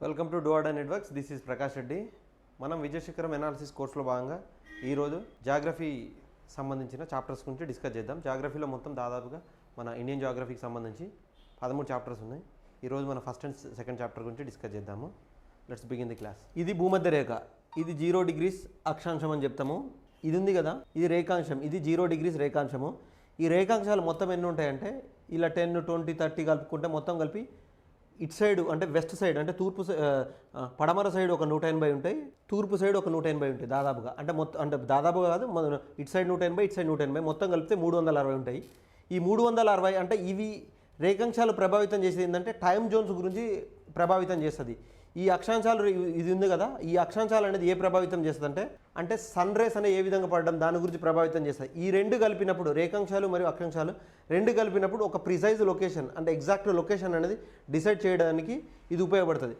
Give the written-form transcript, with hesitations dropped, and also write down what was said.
Welcome to డోఅడా networks. This is Prakash Reddy. మనం విజయశిఖరం ఎనాలిసిస్ కోర్సులో భాగంగా ఈరోజు జాగ్రఫీ సంబంధించిన చాప్టర్స్ గురించి డిస్కస్ చేద్దాం. జాగ్రఫీలో మొత్తం దాదాపుగా మన ఇండియన్ జాగ్రఫీకి సంబంధించి 13 చాప్టర్స్ ఉన్నాయి. ఈరోజు మన ఫస్ట్ అండ్ సెకండ్ చాప్టర్ గురించి డిస్కస్ చేద్దాము. Let's begin the class. ఇది భూమధ్య రేఖ, ఇది 0 degrees అక్షాంశం అని చెప్తాము. ఇది ఉంది కదా, ఇది రేఖాంశం, ఇది 0 degrees రేఖాంశము. ఈ రేఖాంశాలు మొత్తం ఎన్ని ఉంటాయంటే ఇలా 10, 20, 30 కలుపుకుంటే మొత్తం కలిపి ఇటు సైడ్ అంటే వెస్ట్ సైడ్ అంటే తూర్పు పడమర సైడ్ ఒక 180 ఉంటాయి, తూర్పు సైడ్ ఒక 180 ఉంటాయి దాదాపుగా. అంటే మొత్తం అంటే దాదాపుగా కాదు, ఇటు సైడ్ 180, ఇటు సైడ్ 180, మొత్తం కలిపితే 360 ఉంటాయి. ఈ 360 అంటే ఇవి రేఖాంశాలు ప్రభావితం చేసేది ఏంటంటే టైం జోన్స్ గురించి ప్రభావితం చేస్తుంది. ఈ అక్షాంశాలు ఇది ఉంది కదా, ఈ అక్షాంశాలు అనేది ఏ ప్రభావితం చేస్తుంది అంటే సన్ రేస్ అనే ఏ విధంగా పడడం దాని గురించి ప్రభావితం చేస్తాయి. ఈ రెండు కలిపినప్పుడు రేఖాంశాలు మరియు అక్షాంశాలు రెండు కలిపినప్పుడు ఒక ప్రిసైజ్ లొకేషన్ అంటే ఎగ్జాక్ట్ లొకేషన్ అనేది డిసైడ్ చేయడానికి ఇది ఉపయోగపడుతుంది.